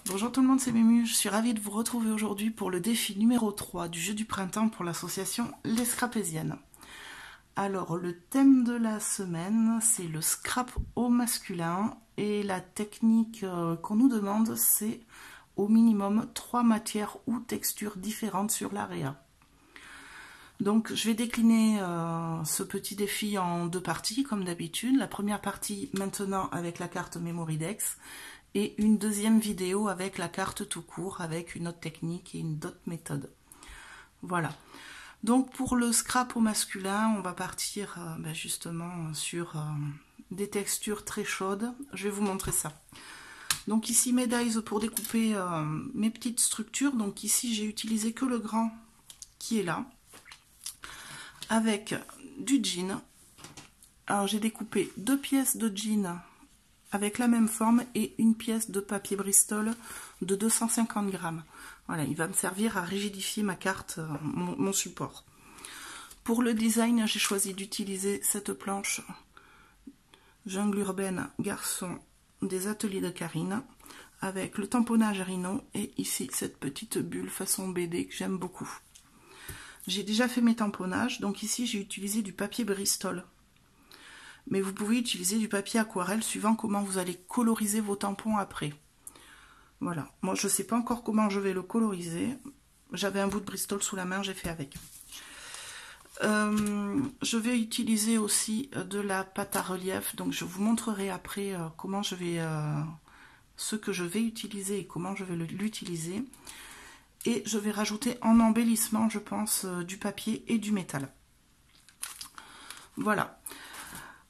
Bonjour tout le monde, c'est Mumu. Je suis ravie de vous retrouver aujourd'hui pour le défi numéro 3 du jeu du printemps pour l'association Les Scrapésiennes. Alors, le thème de la semaine, c'est le scrap au masculin et la technique qu'on nous demande, c'est au minimum 3 matières ou textures différentes sur l'area. Donc, je vais décliner ce petit défi en 2 parties, comme d'habitude. La première partie maintenant avec la carte Memoridex et une deuxième vidéo avec la carte tout court, avec une autre technique et une autre méthode. Voilà. Donc pour le scrap au masculin, on va partir justement sur des textures très chaudes. Je vais vous montrer ça. Donc ici mes dies pour découper mes petites structures. Donc ici j'ai utilisé que le grand qui est là, avec du jean. Alors j'ai découpé 2 pièces de jean avec la même forme et une pièce de papier Bristol de 250 grammes. Voilà, il va me servir à rigidifier ma carte, mon support. Pour le design, j'ai choisi d'utiliser cette planche Jungle urbaine garçon des ateliers de Karine avec le tamponnage Rhino et ici cette petite bulle façon BD que j'aime beaucoup. J'ai déjà fait mes tamponnages, donc ici j'ai utilisé du papier Bristol. Mais vous pouvez utiliser du papier aquarelle suivant comment vous allez coloriser vos tampons après. Voilà, moi je ne sais pas encore comment je vais le coloriser. J'avais un bout de Bristol sous la main, j'ai fait avec. Je vais utiliser aussi de la pâte à relief, donc je vous montrerai après comment je vais, ce que je vais utiliser et comment je vais l'utiliser. Et je vais rajouter en embellissement, je pense, du papier et du métal. Voilà.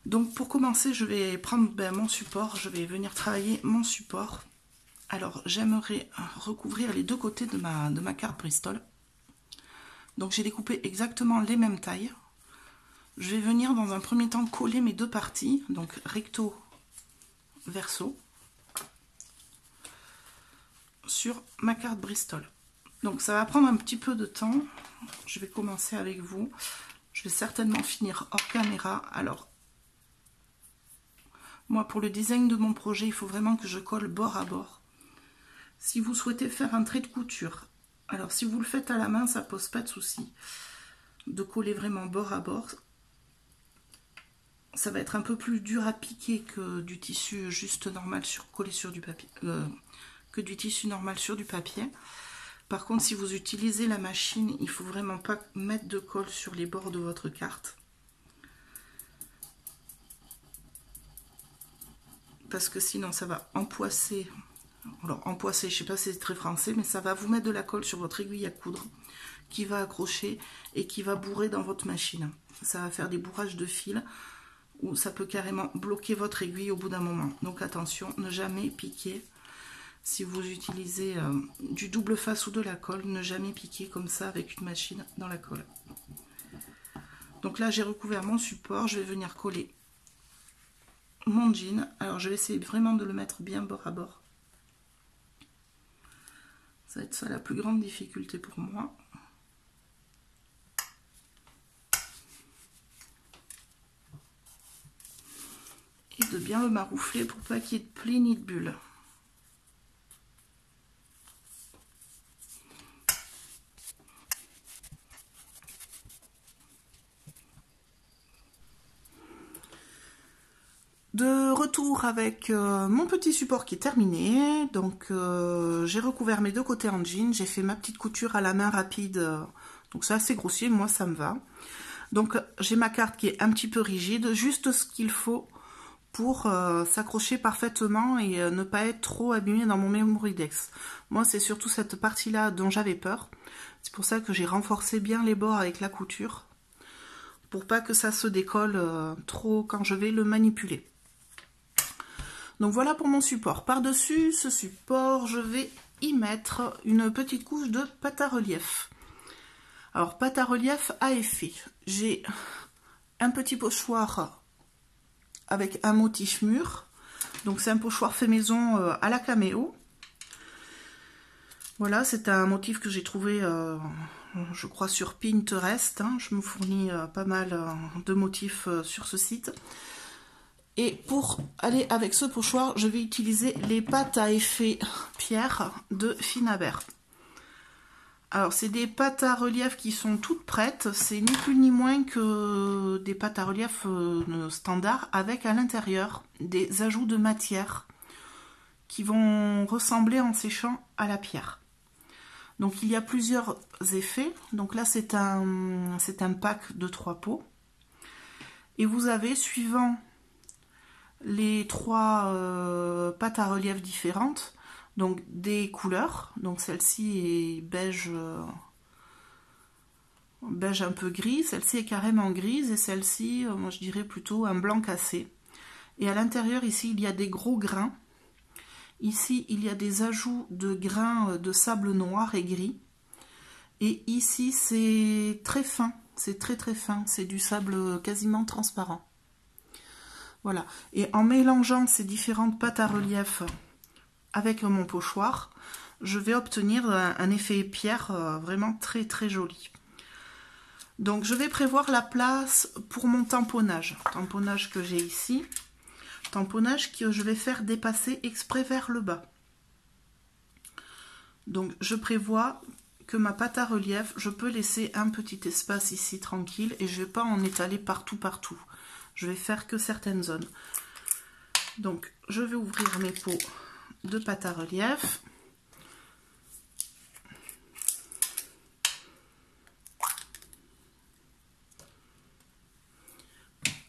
Donc pour commencer, je vais prendre mon support, je vais venir travailler mon support. Alors j'aimerais recouvrir les deux côtés de ma carte Bristol. Donc j'ai découpé exactement les mêmes tailles. Je vais venir dans un premier temps coller mes deux parties, donc recto, verso, sur ma carte Bristol. Donc ça va prendre un petit peu de temps. Je vais commencer avec vous. Je vais certainement finir hors caméra. Alors, moi pour le design de mon projet, il faut vraiment que je colle bord à bord. Si vous souhaitez faire un trait de couture, alors si vous le faites à la main, ça pose pas de souci de coller vraiment bord à bord. Ça va être un peu plus dur à piquer que du tissu juste normal collé sur du papier, que du tissu normal sur du papier. Par contre, si vous utilisez la machine, il faut vraiment pas mettre de colle sur les bords de votre carte. Parce que sinon ça va empoisser. Alors empoisser, je sais pas si c'est très français, mais ça va vous mettre de la colle sur votre aiguille à coudre qui va accrocher et qui va bourrer dans votre machine. Ça va faire des bourrages de fil où ça peut carrément bloquer votre aiguille au bout d'un moment. Donc attention, ne jamais piquer. Si vous utilisez du double face ou de la colle, ne jamais piquer comme ça avec une machine dans la colle. Donc là j'ai recouvert mon support, je vais venir coller mon jean. Alors je vais essayer vraiment de le mettre bien bord à bord. Ça va être ça la plus grande difficulté pour moi. Et de bien le maroufler pour pas qu'il y ait de plis ni de bulles. De retour avec mon petit support qui est terminé. Donc j'ai recouvert mes deux côtés en jean, j'ai fait ma petite couture à la main rapide, donc c'est assez grossier, moi ça me va. Donc j'ai ma carte qui est un petit peu rigide, juste ce qu'il faut pour s'accrocher parfaitement et ne pas être trop abîmée dans mon Memoridex. Moi c'est surtout cette partie là dont j'avais peur, c'est pour ça que j'ai renforcé bien les bords avec la couture, pour pas que ça se décolle trop quand je vais le manipuler. Donc voilà pour mon support. Par-dessus ce support, je vais y mettre une petite couche de pâte à relief. Alors pâte à relief à effet. J'ai un petit pochoir avec un motif mûr. Donc c'est un pochoir fait maison à la caméo. Voilà, c'est un motif que j'ai trouvé, je crois, sur Pinterest. Je me fournis pas mal de motifs sur ce site. Et pour aller avec ce pochoir, je vais utiliser les pâtes à effet pierre de Finabert. Alors, c'est des pâtes à relief qui sont toutes prêtes. C'est ni plus ni moins que des pâtes à relief standard avec à l'intérieur des ajouts de matière qui vont ressembler en séchant à la pierre. Donc, il y a plusieurs effets. Donc là, c'est un pack de 3 pots. Et vous avez, suivant les 3 pâtes à relief différentes, donc des couleurs. Donc celle-ci est beige, beige un peu gris. Celle-ci est carrément grise. Et celle-ci, moi je dirais plutôt un blanc cassé. Et à l'intérieur, ici, il y a des gros grains. Ici, il y a des ajouts de grains de sable noir et gris. Et ici, c'est très fin. C'est très très fin. C'est du sable quasiment transparent. Voilà. Et en mélangeant ces différentes pâtes à relief avec mon pochoir, je vais obtenir un effet pierre vraiment très très joli. Donc, je vais prévoir la place pour mon tamponnage. Tamponnage que j'ai ici. Tamponnage que je vais faire dépasser exprès vers le bas. Donc je prévois que ma pâte à relief, je peux laisser un petit espace ici tranquille et je ne vais pas en étaler partout. Je vais faire que certaines zones. Donc je vais ouvrir mes pots de pâte à relief.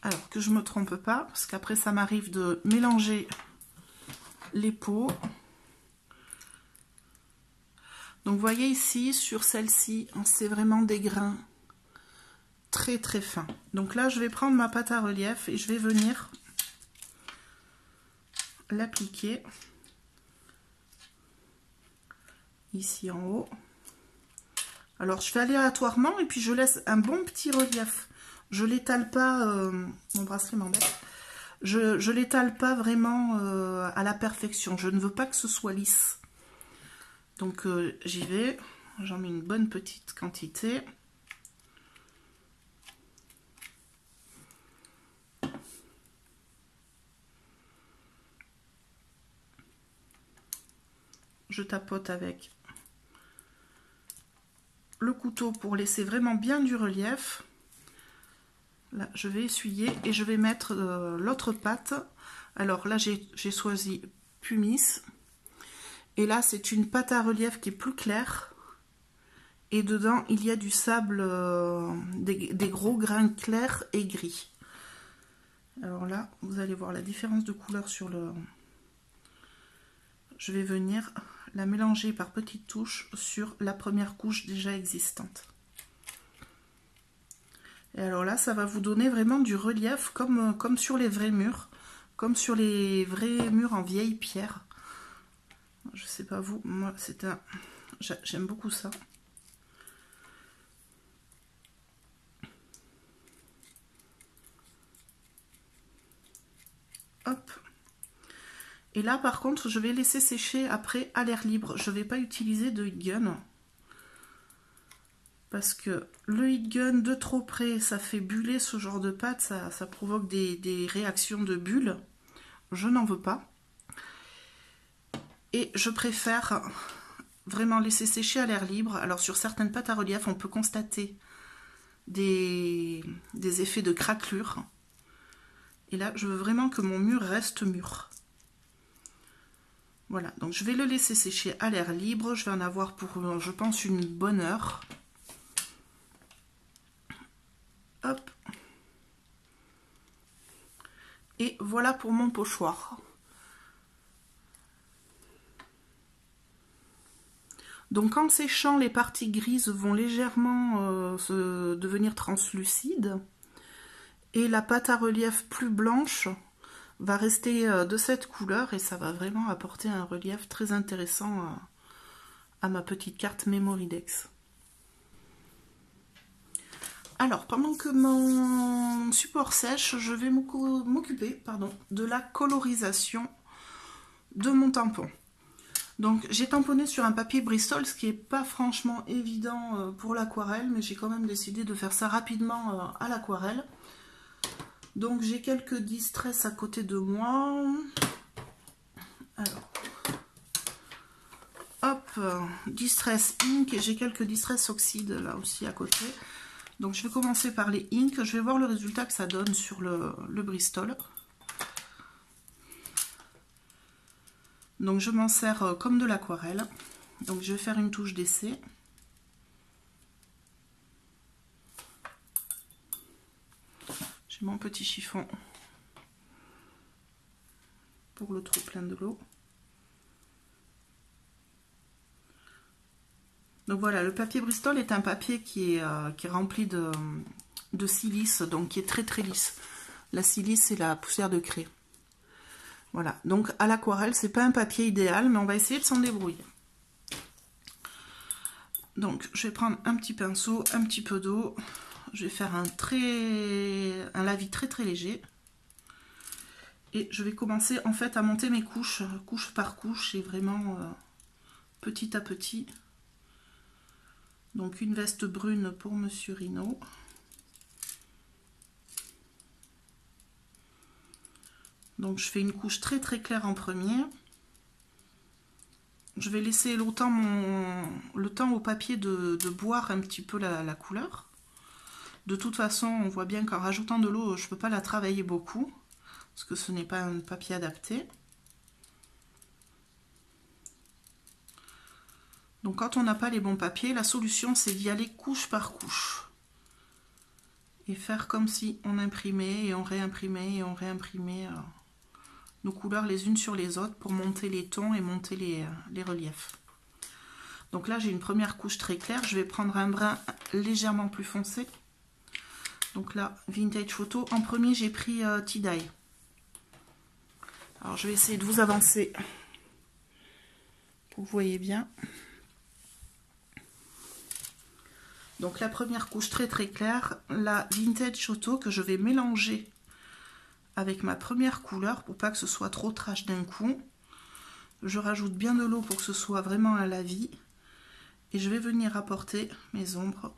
Alors que je ne me trompe pas, parce qu'après ça m'arrive de mélanger les pots. Donc vous voyez ici, sur celle-ci, c'est vraiment des grains très très fins. Donc là, je vais prendre ma pâte à relief et je vais venir l'appliquer ici en haut. Alors je fais aléatoirement et puis je laisse un bon petit relief. Je l'étale pas, mon bracelet m'embête. Je l'étale pas vraiment à la perfection. Je ne veux pas que ce soit lisse. Donc j'y vais. J'en mets une bonne petite quantité. Je tapote avec le couteau pour laisser vraiment bien du relief. Là, je vais essuyer et je vais mettre l'autre pâte. Alors là, j'ai choisi Pumice. Et là, c'est une pâte à relief qui est plus claire. Et dedans, il y a du sable, des gros grains clairs et gris. Alors là, vous allez voir la différence de couleur sur le... Je vais venir la mélanger par petites touches sur la première couche déjà existante. Et alors là, ça va vous donner vraiment du relief comme sur les vrais murs, comme sur les vrais murs en vieille pierre. Je sais pas vous, moi j'aime beaucoup ça. Hop. Et là par contre, je vais laisser sécher après à l'air libre. Je ne vais pas utiliser de heat gun. Parce que le heat gun de trop près, ça fait buller ce genre de pâte, ça provoque des réactions de bulles. Je n'en veux pas. Et je préfère vraiment laisser sécher à l'air libre. Alors sur certaines pâtes à relief, on peut constater des effets de craquelure. Et là, je veux vraiment que mon mur reste mûr. Voilà, donc je vais le laisser sécher à l'air libre. Je vais en avoir pour, je pense, une bonne heure. Hop. Et voilà pour mon pochoir. Donc en séchant, les parties grises vont légèrement devenir translucides. Et la pâte à relief plus blanche va rester de cette couleur. Et ça va vraiment apporter un relief très intéressant à ma petite carte Memoridex. Alors, pendant que mon support sèche, je vais m'occuper de la colorisation de mon tampon. Donc, j'ai tamponné sur un papier Bristol, ce qui n'est pas franchement évident pour l'aquarelle, mais j'ai quand même décidé de faire ça rapidement à l'aquarelle. Donc j'ai quelques Distress à côté de moi. Alors, hop, Distress Ink, et j'ai quelques Distress Oxide là aussi à côté. Donc je vais commencer par les Ink, je vais voir le résultat que ça donne sur le Bristol. Donc je m'en sers comme de l'aquarelle. Donc je vais faire une touche d'essai. J'ai mon petit chiffon pour le trop plein de l'eau. Donc voilà, le papier Bristol est un papier qui est rempli de silice, donc qui est très très lisse. La silice, c'est la poussière de craie. Voilà, donc à l'aquarelle, c'est pas un papier idéal, mais on va essayer de s'en débrouiller. Donc je vais prendre un petit pinceau, un petit peu d'eau. Je vais faire un lavis très très léger. Et je vais commencer en fait à monter mes couches, couche par couche, et vraiment petit à petit. Donc une veste brune pour Monsieur Rhino. Donc je fais une couche très très claire en premier. Je vais laisser le temps au papier de boire un petit peu la couleur. De toute façon, on voit bien qu'en rajoutant de l'eau, je ne peux pas la travailler beaucoup, parce que ce n'est pas un papier adapté. Donc quand on n'a pas les bons papiers, la solution c'est d'y aller couche par couche. Et faire comme si on imprimait et on réimprimait et on réimprimait nos couleurs les unes sur les autres pour monter les tons et monter les reliefs. Donc là j'ai une première couche très claire, je vais prendre un brun légèrement plus foncé. Donc là, Vintage Photo, en premier j'ai pris Tie-Dye. Alors je vais essayer de vous avancer pour que vous voyez bien. Donc la première couche très très claire, la Vintage Photo que je vais mélanger avec ma première couleur pour pas que ce soit trop trash d'un coup. Je rajoute bien de l'eau pour que ce soit vraiment un lavis. Et je vais venir apporter mes ombres.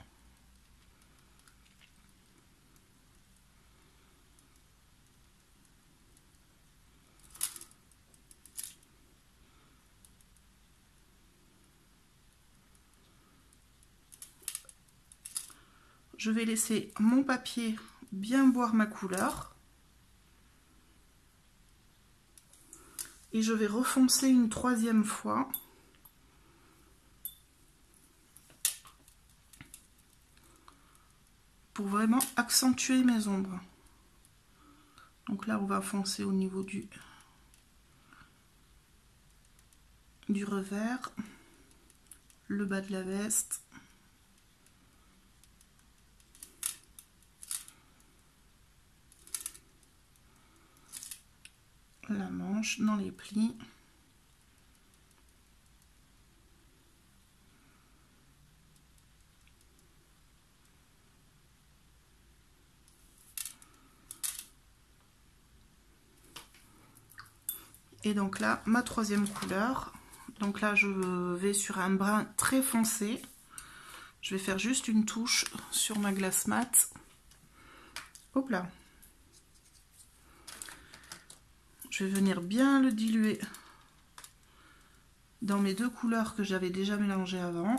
Je vais laisser mon papier bien boire ma couleur. Et je vais refoncer une troisième fois. Pour vraiment accentuer mes ombres. Donc là, on va foncer au niveau du revers, le bas de la veste. La manche dans les plis. Et donc là, ma troisième couleur. Donc là, je vais sur un brun très foncé. Je vais faire juste une touche sur ma glace mat. Hop là. Je vais venir bien le diluer dans mes deux couleurs que j'avais déjà mélangées avant.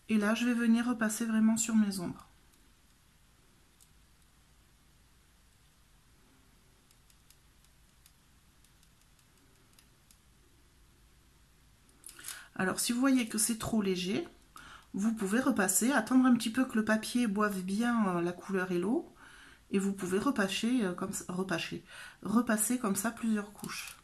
Et là, je vais venir repasser vraiment sur mes ombres. Alors, si vous voyez que c'est trop léger, vous pouvez repasser, attendre un petit peu que le papier boive bien la couleur et l'eau. Et vous pouvez repasser comme ça plusieurs couches.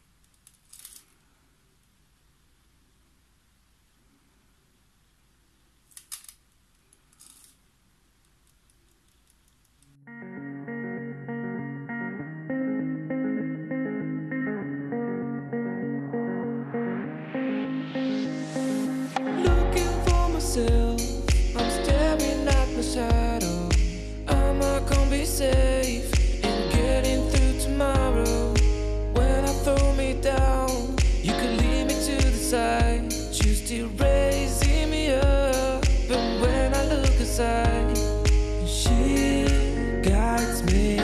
I'm staring at my shadow. Am I gonna be safe in getting through tomorrow? When I throw me down, you can lead me to the side. You still raising me up, but when I look aside, she guides me.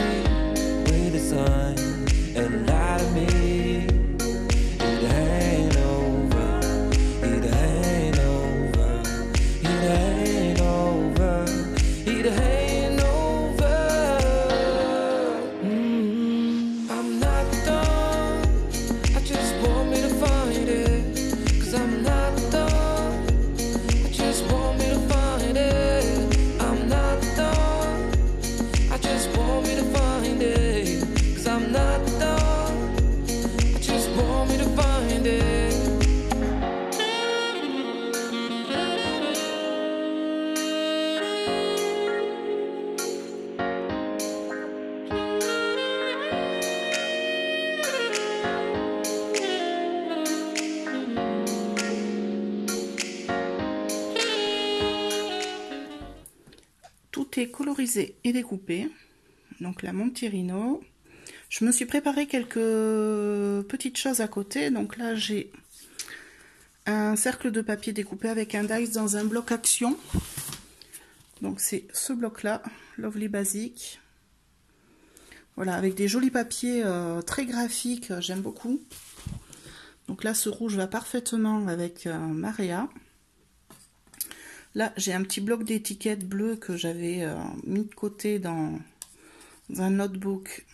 tout est colorisé et découpé. Donc là, mon petit Rhino. Je me suis préparé quelques petites choses à côté. Donc là, j'ai un cercle de papier découpé avec un dice dans un bloc action. Donc c'est ce bloc-là, Lovely Basic. Voilà, avec des jolis papiers très graphiques, j'aime beaucoup. Donc là, ce rouge va parfaitement avec Marea. Là, j'ai un petit bloc d'étiquettes bleues que j'avais mis de côté dans un notebook.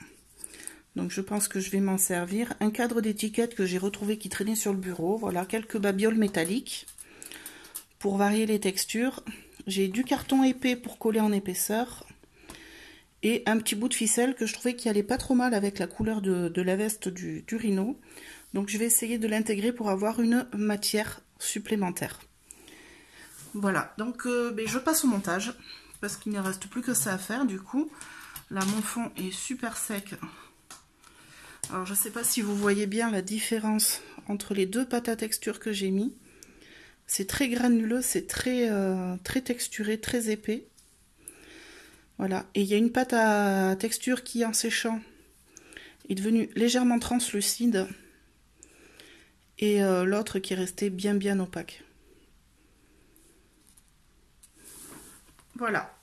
Donc je pense que je vais m'en servir. Un cadre d'étiquettes que j'ai retrouvé qui traînait sur le bureau. Voilà, quelques babioles métalliques pour varier les textures. J'ai du carton épais pour coller en épaisseur. Et un petit bout de ficelle que je trouvais qui allait pas trop mal avec la couleur de la veste du Rhino. Donc je vais essayer de l'intégrer pour avoir une matière supplémentaire. Voilà, donc je passe au montage, parce qu'il ne reste plus que ça à faire du coup. Là, mon fond est super sec. Alors, je ne sais pas si vous voyez bien la différence entre les deux pâtes à texture que j'ai mis. C'est très granuleux, c'est très texturé, très épais. Voilà, et il y a une pâte à texture qui, en séchant, est devenue légèrement translucide. Et l'autre qui est resté bien opaque. Voilà.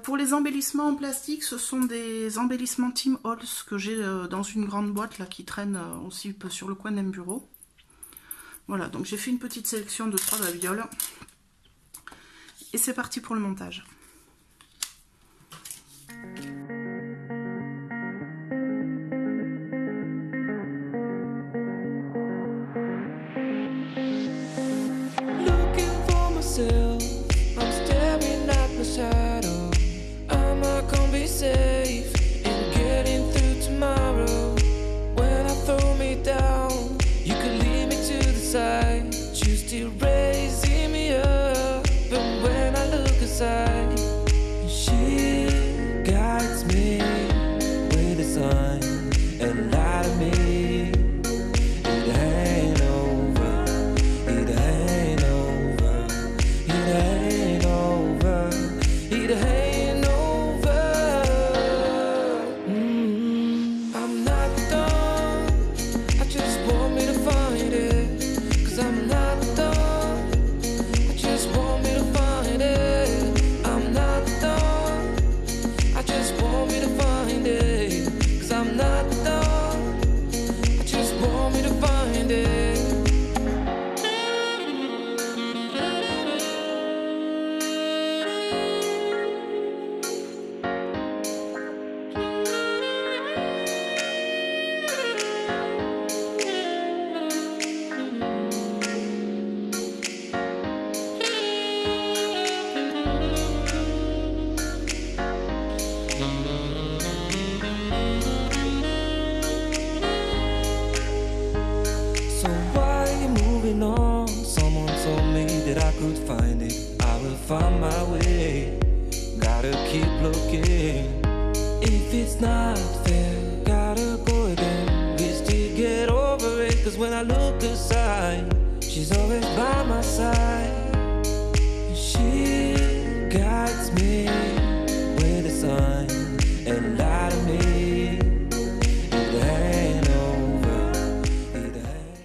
Pour les embellissements en plastique, ce sont des embellissements Tim Holtz que j'ai dans une grande boîte là qui traîne aussi sur le coin d'un bureau. Voilà, donc j'ai fait une petite sélection de 3 babioles. Et c'est parti pour le montage. I'm staring at my shadow. Am I gonna be safe in getting through tomorrow? When I throw me down, you could lead me to the side. You still raising me up, but when I look aside, she guides me with a sign and light of me. It ain't over, it ain't over. It ain't over, it ain't over. I'm not done, I just want me to find it. Cause I'm not done, I just want me to find it. I'm not done, I just want me to find it. Cause I'm not done, I just want me to find it. So why are you moving on? Someone told me that I could find it. I will find my way. Gotta keep looking. If it's not fair, gotta go again. We still get over it. Cause when I look aside, she's always by my side. She guides me with a sign and light of me. It ain't over. It ain't.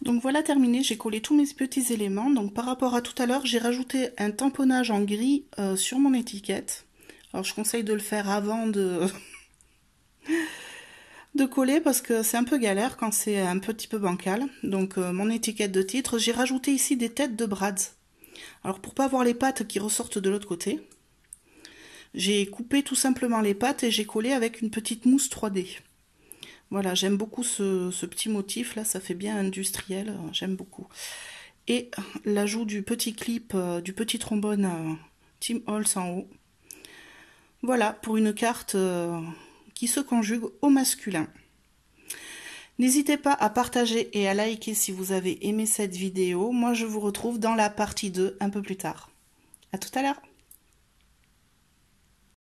Donc voilà terminé, j'ai collé tous mes petits éléments. Donc par rapport à tout à l'heure, j'ai rajouté un tamponnage en gris sur mon étiquette. Alors je conseille de le faire avant de coller parce que c'est un peu galère quand c'est un petit peu bancal. Donc mon étiquette de titre, j'ai rajouté ici des têtes de brads. Alors pour pas voir les pattes qui ressortent de l'autre côté, j'ai coupé tout simplement les pattes et j'ai collé avec une petite mousse 3D. Voilà, j'aime beaucoup ce petit motif là, ça fait bien industriel, j'aime beaucoup. Et l'ajout du petit clip, du petit trombone Tim Holtz en haut. Voilà, pour une carte qui se conjugue au masculin. N'hésitez pas à partager et à liker si vous avez aimé cette vidéo. Moi, je vous retrouve dans la partie 2 un peu plus tard. À tout à l'heure.